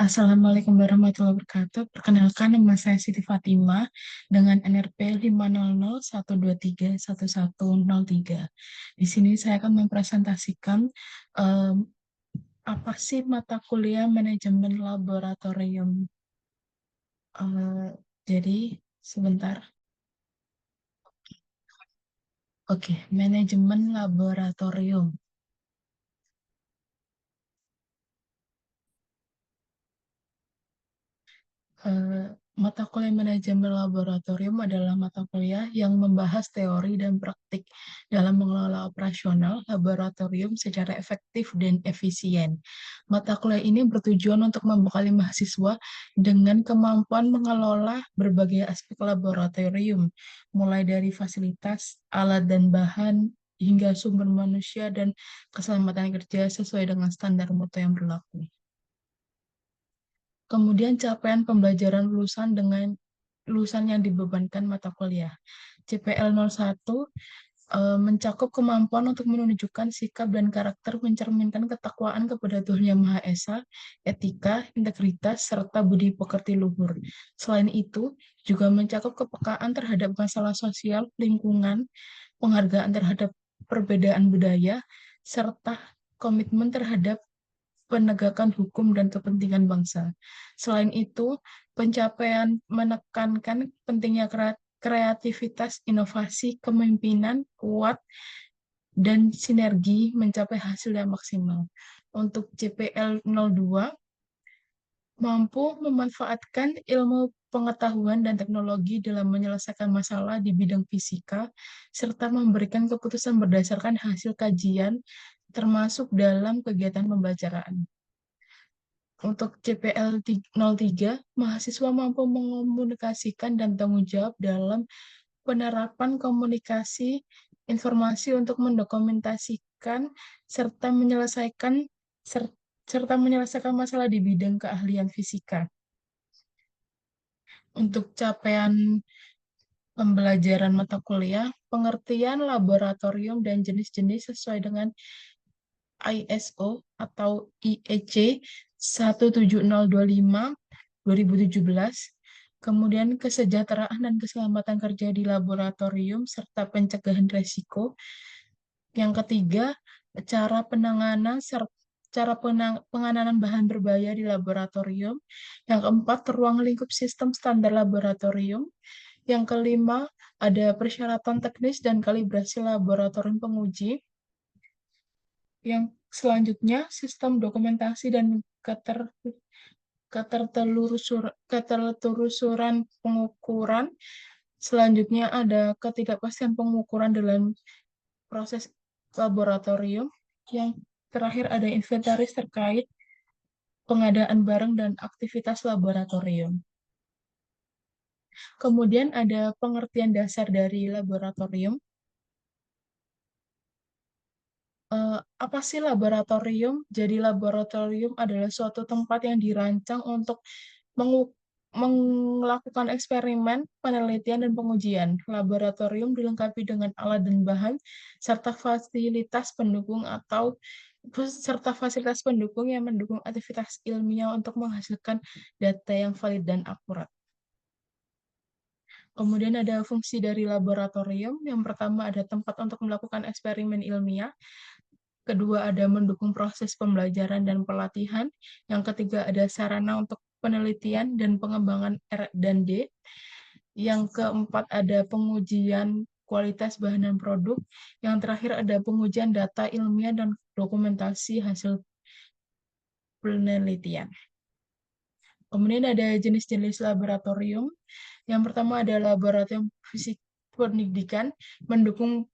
Assalamualaikum warahmatullahi wabarakatuh. Perkenalkan, nama saya Siti Fatimah dengan NRP 50012311103. Di sini saya akan mempresentasikan em, apa sih mata kuliah manajemen laboratorium. Eh, jadi, sebentar. Oke, manajemen laboratorium. Eh, Mata kuliah manajemen laboratorium adalah mata kuliah yang membahas teori dan praktik dalam mengelola operasional laboratorium secara efektif dan efisien. Mata kuliah ini bertujuan untuk membekali mahasiswa dengan kemampuan mengelola berbagai aspek laboratorium, mulai dari fasilitas, alat dan bahan, hingga sumber manusia dan keselamatan kerja sesuai dengan standar mutu yang berlaku. Kemudian capaian pembelajaran lulusan yang dibebankan mata kuliah. CPL 01 mencakup kemampuan untuk menunjukkan sikap dan karakter mencerminkan ketakwaan kepada Tuhan Yang Maha Esa, etika, integritas, serta budi pekerti luhur. Selain itu, juga mencakup kepekaan terhadap masalah sosial, lingkungan, penghargaan terhadap perbedaan budaya, serta komitmen terhadap penegakan hukum dan kepentingan bangsa. Selain itu, pencapaian menekankan pentingnya kreativitas, inovasi, kepemimpinan kuat, dan sinergi mencapai hasil yang maksimal. Untuk CPL 02, mampu memanfaatkan ilmu pengetahuan dan teknologi dalam menyelesaikan masalah di bidang fisika, serta memberikan keputusan berdasarkan hasil kajian, termasuk dalam kegiatan pembelajaran. Untuk CPL 03, mahasiswa mampu mengomunikasikan dan tanggung jawab dalam penerapan komunikasi informasi untuk mendokumentasikan serta menyelesaikan serta menyelesaikan masalah di bidang keahlian fisika. Untuk capaian pembelajaran mata kuliah, pengertian laboratorium dan jenis-jenis sesuai dengan ISO atau IEC 17025/2017, kemudian kesejahteraan dan keselamatan kerja di laboratorium serta pencegahan risiko. Yang ketiga, cara penanganan penanganan bahan berbahaya di laboratorium. Yang keempat, ruang lingkup sistem standar laboratorium. Yang kelima, ada persyaratan teknis dan kalibrasi laboratorium penguji. Yang selanjutnya, sistem dokumentasi dan ketertelusuran pengukuran. Selanjutnya ada ketidakpastian pengukuran dalam proses laboratorium. Yang terakhir ada inventaris terkait pengadaan barang dan aktivitas laboratorium. Kemudian ada pengertian dasar dari laboratorium. Apa sih laboratorium? Jadi laboratorium adalah suatu tempat yang dirancang untuk melakukan eksperimen, penelitian, dan pengujian. Laboratorium dilengkapi dengan alat dan bahan, serta fasilitas pendukung yang mendukung aktivitas ilmiah untuk menghasilkan data yang valid dan akurat. Kemudian ada fungsi dari laboratorium. Yang pertama ada tempat untuk melakukan eksperimen ilmiah. Kedua ada mendukung proses pembelajaran dan pelatihan. Yang ketiga ada sarana untuk penelitian dan pengembangan R dan D. Yang keempat ada pengujian kualitas bahan dan produk. Yang terakhir ada pengujian data ilmiah dan dokumentasi hasil penelitian. Kemudian ada jenis-jenis laboratorium. Yang pertama ada laboratorium fisik pendidikan, mendukung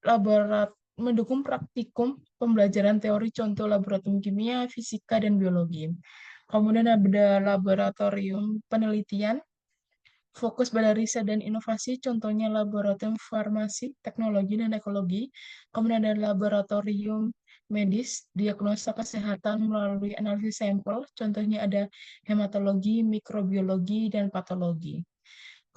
praktikum pembelajaran teori contoh laboratorium kimia, fisika, dan biologi. Kemudian ada laboratorium penelitian, fokus pada riset dan inovasi, contohnya laboratorium farmasi, teknologi, dan ekologi. Kemudian ada laboratorium medis, diagnosa kesehatan melalui analisis sampel, contohnya ada hematologi, mikrobiologi, dan patologi.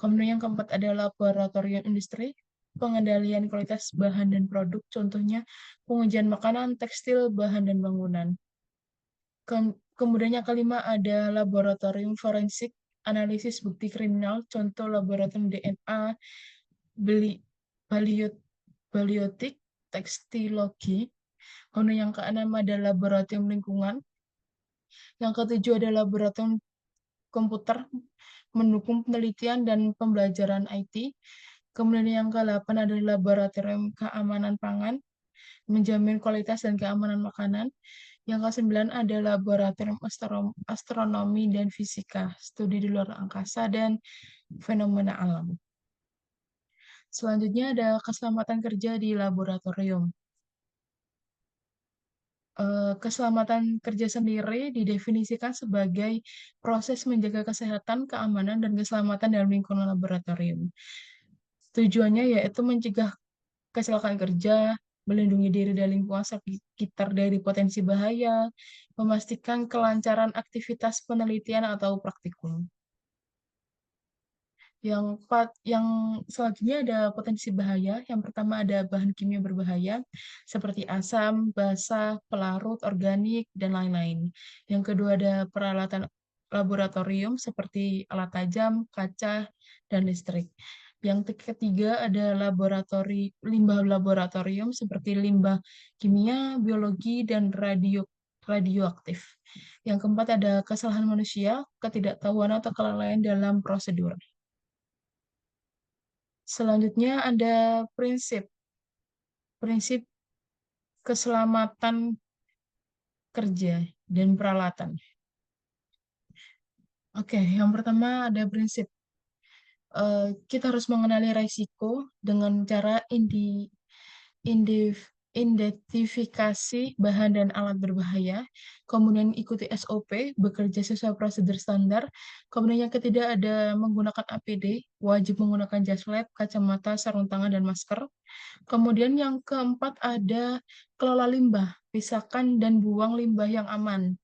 Kemudian yang keempat ada laboratorium industri, pengendalian kualitas bahan dan produk, contohnya pengujian makanan, tekstil, bahan, dan bangunan. Kemudian yang kelima ada laboratorium forensik, analisis bukti kriminal, contoh laboratorium DNA, beli, baliot, baliotik, tekstilogi. Kemudian yang keenam ada laboratorium lingkungan. Yang ketujuh ada laboratorium komputer, mendukung penelitian dan pembelajaran IT. Kemudian yang ke-8 ada laboratorium keamanan pangan, menjamin kualitas dan keamanan makanan. Yang ke-9 ada laboratorium astronomi dan fisika, studi di luar angkasa dan fenomena alam. Selanjutnya ada keselamatan kerja di laboratorium. Keselamatan kerja sendiri didefinisikan sebagai proses menjaga kesehatan, keamanan, dan keselamatan dalam lingkungan laboratorium. Tujuannya yaitu mencegah kecelakaan kerja, melindungi diri dan lingkungan sekitar dari potensi bahaya, memastikan kelancaran aktivitas penelitian atau praktikum. Yang selanjutnya ada potensi bahaya. Yang pertama ada bahan kimia berbahaya seperti asam, basa, pelarut, organik, dan lain-lain. Yang kedua ada peralatan laboratorium seperti alat tajam, kaca, dan listrik. Yang ketiga ada limbah laboratorium seperti limbah kimia, biologi, dan radioaktif. Yang keempat ada kesalahan manusia, ketidaktahuan atau kelalaian dalam prosedur. Selanjutnya ada prinsip prinsip keselamatan kerja dan peralatan. Oke, yang pertama ada prinsip. Kita harus mengenali risiko dengan cara identifikasi bahan dan alat berbahaya, kemudian ikuti SOP, bekerja sesuai prosedur standar, kemudian yang ketiga ada menggunakan APD, wajib menggunakan jas lab, kacamata, sarung tangan, dan masker. Kemudian yang keempat ada kelola limbah, pisahkan dan buang limbah yang aman.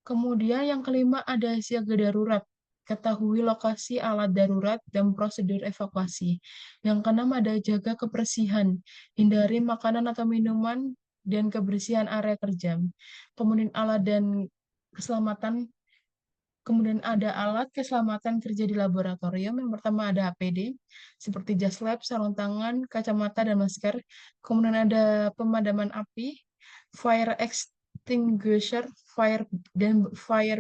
Kemudian yang kelima ada siaga darurat, ketahui lokasi alat darurat dan prosedur evakuasi. Yang keenam ada jaga kebersihan, hindari makanan atau minuman dan kebersihan area kerja. Kemudian keselamatan Kemudian ada alat keselamatan kerja di laboratorium. Yang pertama ada APD, seperti jas lab, sarung tangan, kacamata, dan masker. Kemudian ada pemadaman api, fire extinguisher, fire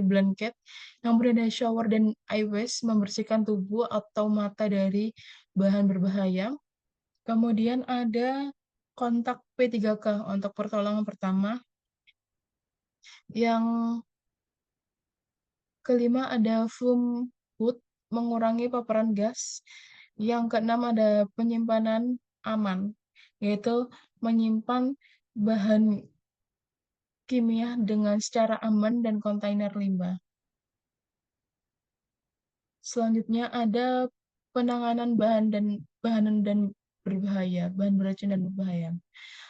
blanket. Kemudian ada shower dan eye wash, membersihkan tubuh atau mata dari bahan berbahaya. Kemudian ada kontak P3K untuk pertolongan pertama. Yang kelima ada fume hood, mengurangi paparan gas. Yang keenam ada penyimpanan aman, yaitu menyimpan bahan kimia dengan secara aman dan kontainer limbah. Selanjutnya ada penanganan bahan dan berbahaya, bahan beracun dan berbahaya.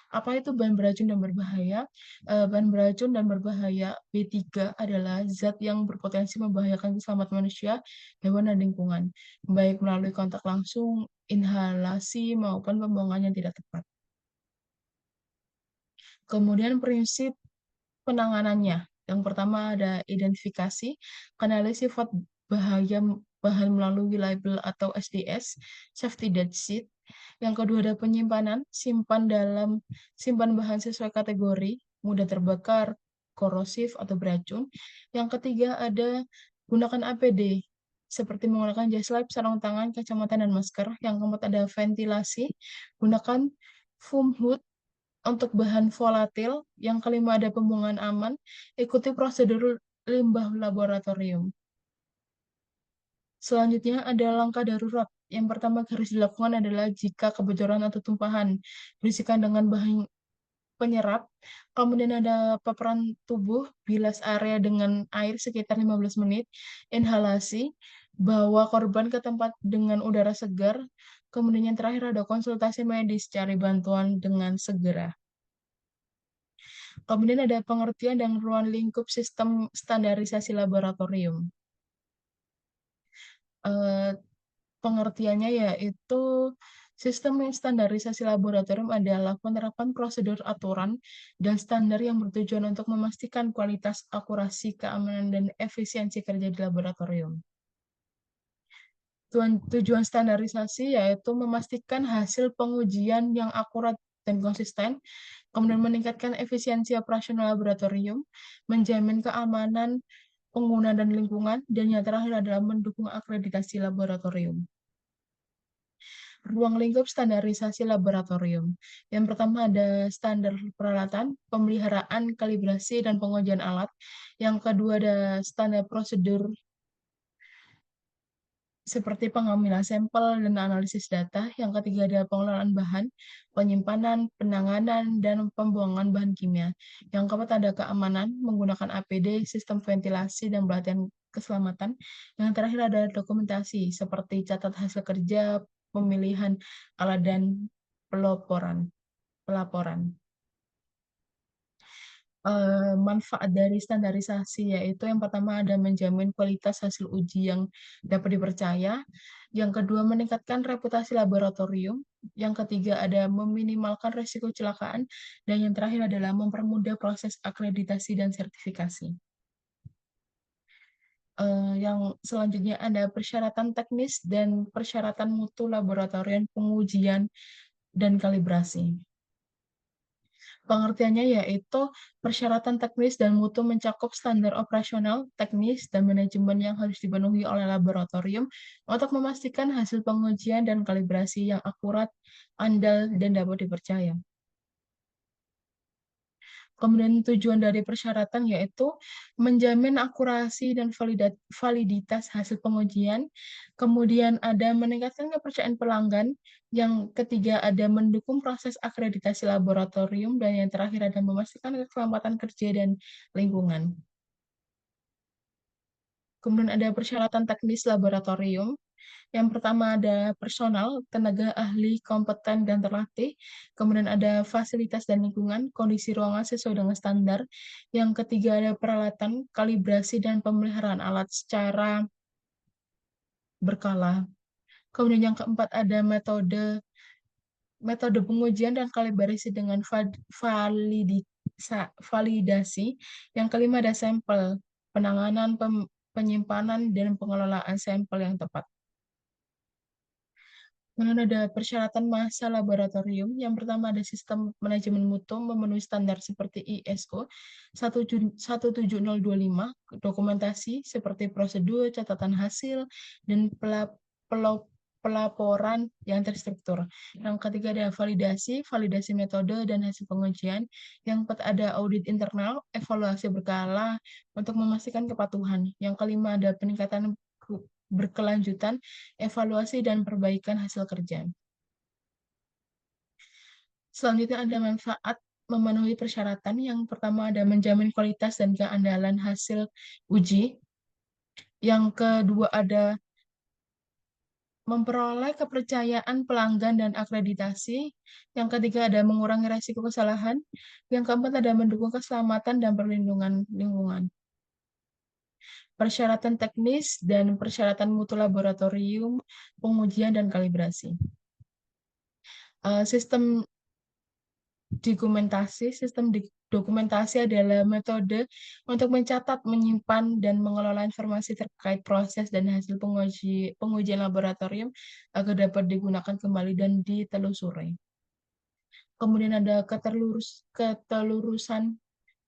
Apa itu bahan beracun dan berbahaya? Bahan beracun dan berbahaya B3 adalah zat yang berpotensi membahayakan keselamatan manusia, hewan, dan lingkungan, baik melalui kontak langsung, inhalasi, maupun pembuangan yang tidak tepat. Kemudian prinsip penanganannya. Yang pertama ada identifikasi, kenali sifat bahaya bahan melalui label atau SDS, safety date sheet. Yang kedua ada penyimpanan, simpan bahan sesuai kategori, mudah terbakar, korosif, atau beracun. Yang ketiga ada gunakan APD, seperti menggunakan jas lab, sarung tangan, kacamata, dan masker. Yang keempat ada ventilasi, gunakan foam hood untuk bahan volatil. Yang kelima ada pembuangan aman, ikuti prosedur limbah laboratorium. Selanjutnya ada langkah darurat. Yang pertama harus dilakukan adalah jika kebocoran atau tumpahan berisikan dengan bahan penyerap, kemudian ada paparan tubuh, bilas area dengan air sekitar 15 menit, inhalasi, bawa korban ke tempat dengan udara segar, kemudian yang terakhir ada konsultasi medis, cari bantuan dengan segera. Kemudian ada pengertian dan ruang lingkup sistem standarisasi laboratorium. Eh, Pengertiannya yaitu Sistem standarisasi laboratorium adalah penerapan prosedur aturan dan standar yang bertujuan untuk memastikan kualitas, akurasi, keamanan, dan efisiensi kerja di laboratorium. Tujuan standarisasi yaitu memastikan hasil pengujian yang akurat dan konsisten, kemudian meningkatkan efisiensi operasional laboratorium, menjamin keamanan pengguna dan lingkungan, dan yang terakhir adalah mendukung akreditasi laboratorium. Ruang lingkup standarisasi laboratorium. Yang pertama ada standar peralatan, pemeliharaan, kalibrasi, dan pengujian alat. Yang kedua ada standar prosedur seperti pengambilan sampel dan analisis data. Yang ketiga ada pengelolaan bahan, penyimpanan, penanganan, dan pembuangan bahan kimia. Yang keempat ada keamanan, menggunakan APD, sistem ventilasi, dan pelatihan keselamatan. Yang terakhir ada dokumentasi, seperti catat hasil kerja, pemilihan alat, dan pelaporan. Manfaat dari standarisasi yaitu yang pertama ada menjamin kualitas hasil uji yang dapat dipercaya, yang kedua meningkatkan reputasi laboratorium, yang ketiga ada meminimalkan risiko kecelakaan, dan yang terakhir adalah mempermudah proses akreditasi dan sertifikasi. Yang selanjutnya ada persyaratan teknis dan persyaratan mutu laboratorium, pengujian, dan kalibrasi. Pengertiannya yaitu persyaratan teknis dan mutu mencakup standar operasional, teknis, dan manajemen yang harus dipenuhi oleh laboratorium untuk memastikan hasil pengujian dan kalibrasi yang akurat, andal, dan dapat dipercaya. Kemudian tujuan dari persyaratan yaitu menjamin akurasi dan validitas hasil pengujian. Kemudian ada meningkatkan kepercayaan pelanggan. Yang ketiga ada mendukung proses akreditasi laboratorium. Dan yang terakhir ada memastikan keselamatan kerja dan lingkungan. Kemudian ada persyaratan teknis laboratorium. Yang pertama ada personal, tenaga ahli, kompeten, dan terlatih. Kemudian ada fasilitas dan lingkungan, kondisi ruangan sesuai dengan standar. Yang ketiga ada peralatan, kalibrasi, dan pemeliharaan alat secara berkala. Kemudian yang keempat ada metode pengujian dan kalibrasi dengan validasi. Yang kelima ada sampel, penanganan, penyimpanan, dan pengelolaan sampel yang tepat. Kemudian ada persyaratan massa laboratorium. Yang pertama ada sistem manajemen mutu memenuhi standar seperti ISO 17025, dokumentasi seperti prosedur, catatan hasil, dan pelaporan yang terstruktur. Yang ketiga ada validasi metode dan hasil pengujian. Yang keempat ada audit internal, evaluasi berkala untuk memastikan kepatuhan. Yang kelima ada peningkatan berkelanjutan, evaluasi, dan perbaikan hasil kerja. Selanjutnya ada manfaat memenuhi persyaratan. Yang pertama ada menjamin kualitas dan keandalan hasil uji. Yang kedua ada memperoleh kepercayaan pelanggan dan akreditasi. Yang ketiga ada mengurangi risiko kesalahan. Yang keempat ada mendukung keselamatan dan perlindungan lingkungan. Persyaratan teknis dan persyaratan mutu laboratorium, pengujian, dan kalibrasi. Sistem dokumentasi adalah metode untuk mencatat, menyimpan, dan mengelola informasi terkait proses dan hasil pengujian laboratorium agar dapat digunakan kembali dan ditelusuri. Kemudian ada ketelurusan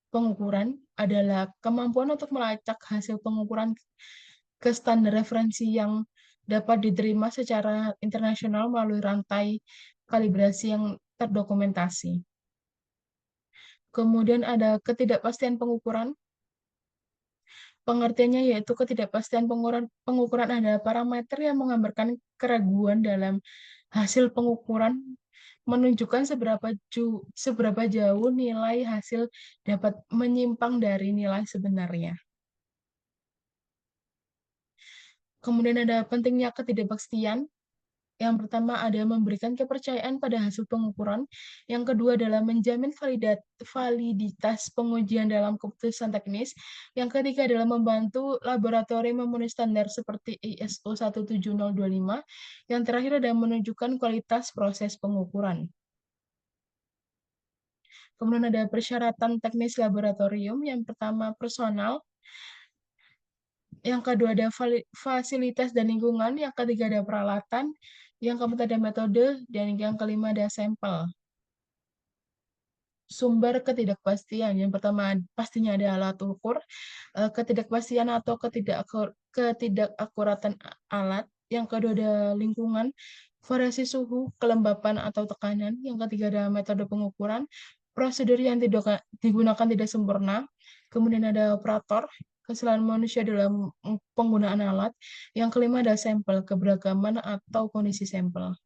pengukuran adalah kemampuan untuk melacak hasil pengukuran ke standar referensi yang dapat diterima secara internasional melalui rantai kalibrasi yang terdokumentasi. Kemudian ada ketidakpastian pengukuran. Pengertiannya yaitu ketidakpastian pengukuran adalah parameter yang menggambarkan keraguan dalam hasil pengukuran, menunjukkan seberapa jauh nilai hasil dapat menyimpang dari nilai sebenarnya. Kemudian ada pentingnya ketidakpastian. Yang pertama ada memberikan kepercayaan pada hasil pengukuran, yang kedua adalah menjamin validitas pengujian dalam keputusan teknis, yang ketiga adalah membantu laboratorium memenuhi standar seperti ISO 17025, yang terakhir adalah menunjukkan kualitas proses pengukuran. Kemudian ada persyaratan teknis laboratorium, yang pertama personal, yang kedua ada fasilitas dan lingkungan, yang ketiga ada peralatan, yang keempat ada metode, dan yang kelima ada sampel. Sumber ketidakpastian, yang pertama pastinya ada alat ukur, ketidakpastian atau ketidakakuratan alat, yang kedua ada lingkungan, variasi suhu, kelembapan atau tekanan, yang ketiga ada metode pengukuran, prosedur yang digunakan tidak sempurna, kemudian ada operator, kesalahan manusia dalam penggunaan alat, yang kelima ada sampel, keberagaman atau kondisi sampel.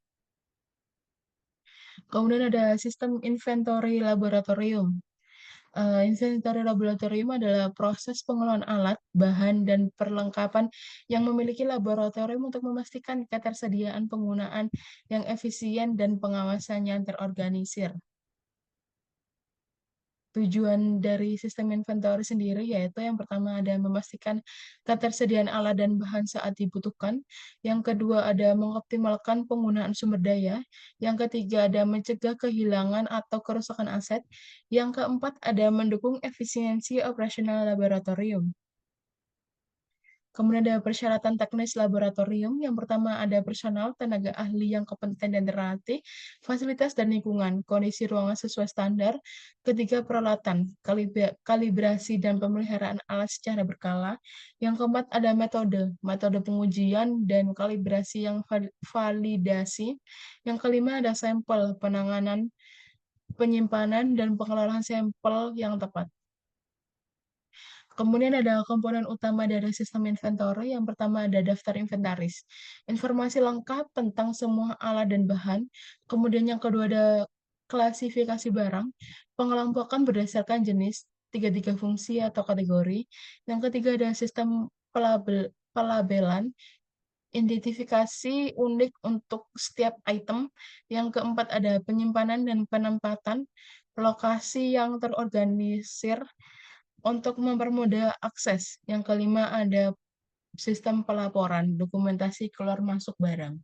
Kemudian ada sistem inventory laboratorium. Inventory laboratorium adalah proses pengelolaan alat, bahan, dan perlengkapan yang memiliki laboratorium untuk memastikan ketersediaan penggunaan yang efisien dan pengawasan yang terorganisir. Tujuan dari sistem inventory sendiri yaitu yang pertama ada memastikan ketersediaan alat dan bahan saat dibutuhkan, yang kedua ada mengoptimalkan penggunaan sumber daya, yang ketiga ada mencegah kehilangan atau kerusakan aset, yang keempat ada mendukung efisiensi operasional laboratorium. Kemudian ada persyaratan teknis laboratorium. Yang pertama ada personal, tenaga ahli yang kompeten dan terlatih, fasilitas dan lingkungan, kondisi ruangan sesuai standar. Ketiga, peralatan, kalibrasi dan pemeliharaan alat secara berkala. Yang keempat ada metode, metode pengujian dan kalibrasi yang validasi. Yang kelima ada sampel, penanganan, penyimpanan, dan pengelolaan sampel yang tepat. Kemudian ada komponen utama dari sistem inventory. Yang pertama ada daftar inventaris. Informasi lengkap tentang semua alat dan bahan. Kemudian yang kedua ada klasifikasi barang. Pengelompokan berdasarkan jenis, tiga fungsi atau kategori. Yang ketiga ada sistem pelabelan, identifikasi unik untuk setiap item. Yang keempat ada penyimpanan dan penempatan, lokasi yang terorganisir untuk mempermudah akses. Yang kelima ada sistem pelaporan, dokumentasi keluar masuk barang.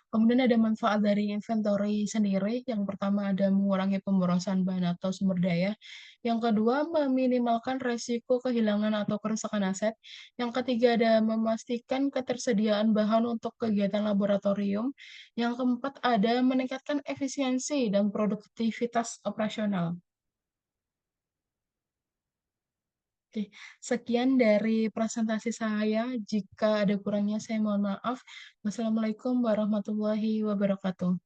Kemudian ada manfaat dari inventory sendiri. Yang pertama ada mengurangi pemborosan bahan atau sumber daya. Yang kedua meminimalkan resiko kehilangan atau kerusakan aset. Yang ketiga ada memastikan ketersediaan bahan untuk kegiatan laboratorium. Yang keempat ada meningkatkan efisiensi dan produktivitas operasional. Oke, sekian dari presentasi saya. Jika ada kurangnya, saya mohon maaf. Wassalamualaikum warahmatullahi wabarakatuh.